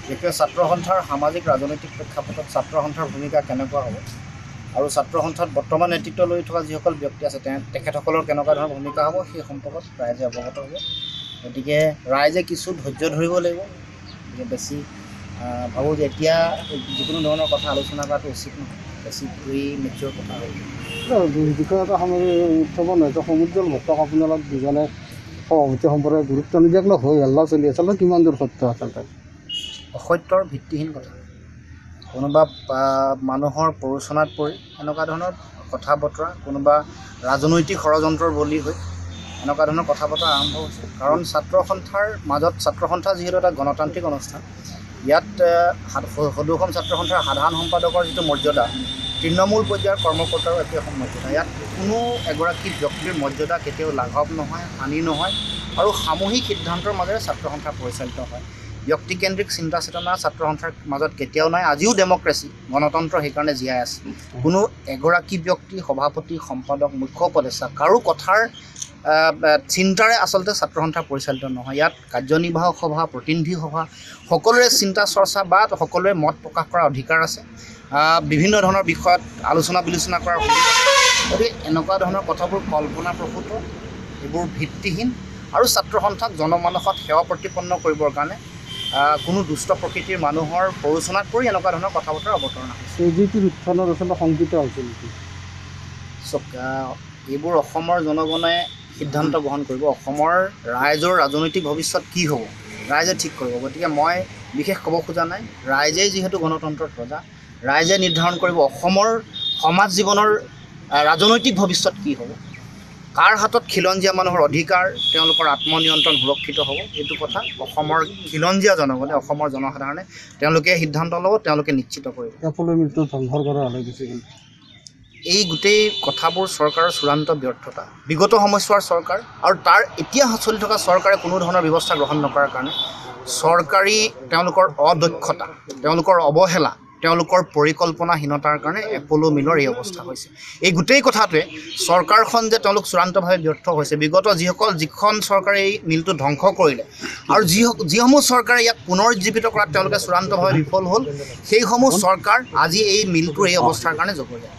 বিশেষকৈ ছাত্ৰ সন্থাৰ সামাজিক ৰাজনৈতিক প্ৰেক্ষাপটত ছাত্ৰ সন্থাৰ ভূমিকা কেনেকুৱা হ'ব আৰু ছাত্ৰ সন্থাত বৰ্তমান নেতৃত্ব লৈ থকা যিসকল ব্যক্তি আছে তেখেতসকলৰ কেনেকুৱা ধৰণৰ ভূমিকা হ'ব সেই সম্পৰ্কত ৰাইজে অৱগত হ'ব। গতিকে ৰাইজে কিছু ধৈৰ্য ধৰিব লাগিব। গতিকে বেছি ভাবোঁ যে এতিয়া যিকোনো ধৰণৰ কথা আলোচনা কৰাটো উচিত নহয়, বেছি প্ৰি মেচিয়ৰ কথা হ'ব। বিষয় এটা উত্থাপন হৈছে সমুদ্ৰৰ ভক্তক আপোনালোক দুজনে সভাপতি সম্পৰ্কে গুৰুত্ব নিদিয়াকৈ হৈ হাল্লা চলি আছে, কিমান দূৰ সত্য আচলতে? অসত্যৰ ভিত্তিহীন কথা। কোনোবা মানুহৰ প্ৰৰোচনাত পৰি এনেকুৱা ধৰণৰ কথা বতৰা, কোনোবা ৰাজনৈতিক ষড়যন্ত্ৰৰ বলি হৈ এনেকুৱা ধৰণৰ কথা বতৰা আৰম্ভ হৈছে। কাৰণ ছাত্ৰ সন্থাৰ মাজত, ছাত্ৰ সন্থা যিহেতু এটা গণতান্ত্ৰিক অনুষ্ঠান, ইয়াত সদৌ অসম ছাত্ৰ সন্থাৰ সাধাৰণ সম্পাদকৰ যিটো মৰ্যাদা, তৃণমূল পৰ্যায়ৰ কৰ্মকৰ্তাৰো একে মৰ্যাদা। ইয়াত কোনো এগৰাকী ব্যক্তিৰ মৰ্যাদা কেতিয়াও লাঘৱ নহয়, হানি নহয় আৰু সামূহিক সিদ্ধান্তৰ মাজেৰে ছাত্ৰ সন্থা পৰিচালিত হয়। ব্যক্তিকেন্দ্ৰিক চিন্তা চেতনা ছাত্ৰ সন্থাৰ মাজত কেতিয়াও নাই। আজিও ডেমক্ৰেচি, গণতন্ত্ৰ সেইকাৰণে জীয়াই আছে। কোনো এগৰাকী ব্যক্তি, সভাপতি, সম্পাদক, মুখ্য উপদেষ্টা কাৰো কথাৰ চিন্তাৰে আচলতে ছাত্ৰ সন্থা পৰিচালিত নহয়। ইয়াত কাৰ্যনিৰ্বাহক সভা, প্ৰতিনিধি সভা, সকলোৰে চিন্তা চৰ্চা বা সকলোৰে মত প্ৰকাশ কৰাৰ অধিকাৰ আছে। বিভিন্ন ধৰণৰ বিষয়ত আলোচনা বিলোচনা কৰাৰ সুযোগ আছে। গতিকে এনেকুৱা ধৰণৰ কথাবোৰ কল্পনাপ্ৰসূত, এইবোৰ ভিত্তিহীন আৰু ছাত্ৰ সন্থাক জনমানসত সেৱা প্ৰতিপন্ন কৰিবৰ কাৰণে কোনো দুষ্ট প্ৰকৃতিৰ মানুহৰ প্ৰৰোচনাত পৰি এনেকুৱা ধৰণৰ কথা বতৰা অৱতৰণা হৈছে। যিটো উত্থানৰ আচলতে সংকিত হৈছে নেকি? এইবোৰ অসমৰ জনগণে সিদ্ধান্ত গ্ৰহণ কৰিব। অসমৰ ৰাইজৰ ৰাজনৈতিক ভৱিষ্যত কি হ'ব ৰাইজে ঠিক কৰিব। গতিকে মই বিশেষ ক'ব খোজা নাই। ৰাইজেই যিহেতু গণতন্ত্ৰৰ প্ৰজা, ৰাইজে নিৰ্ধাৰণ কৰিব অসমৰ সমাজ জীৱনৰ ৰাজনৈতিক ভৱিষ্যত কি হ'ব, কাৰ হাতত খিলঞ্জীয়া মানুহৰ অধিকাৰ, তেওঁলোকৰ আত্মনিয়ন্ত্ৰণ সুৰক্ষিত হ'ব, এইটো কথা অসমৰ খিলঞ্জীয়া জনগণে, অসমৰ জনসাধাৰণে তেওঁলোকে সিদ্ধান্ত ল'ব, তেওঁলোকে নিশ্চিত কৰিব। এই গোটেই কথাবোৰ চৰকাৰৰ চূড়ান্ত ব্যৰ্থতা, বিগত সময়ছোৱাৰ চৰকাৰ আৰু তাৰ এতিয়া চলি থকা চৰকাৰে কোনো ধৰণৰ ব্যৱস্থা গ্ৰহণ নকৰাৰ কাৰণে চৰকাৰী তেওঁলোকৰ অদক্ষতা, তেওঁলোকৰ অৱহেলা, তেওঁলোকৰ পৰিকল্পনাহীনতাৰ কাৰণে এপ'ল' মিলৰ এই অৱস্থা হৈছে। এই গোটেই কথাটোৱে চৰকাৰখন যে তেওঁলোক চূড়ান্তভাৱে ব্যৰ্থ হৈছে। বিগত যিখন চৰকাৰে এই মিলটো ধ্বংস কৰিলে আৰু যিসমূহ চৰকাৰে ইয়াক পুনৰুজ্জীৱিত কৰাত তেওঁলোকে চূড়ান্তভাৱে বিফল হ'ল, সেইসমূহ চৰকাৰ আজি এই মিলটোৰ এই অৱস্থাৰ কাৰণে জগৰীয়া।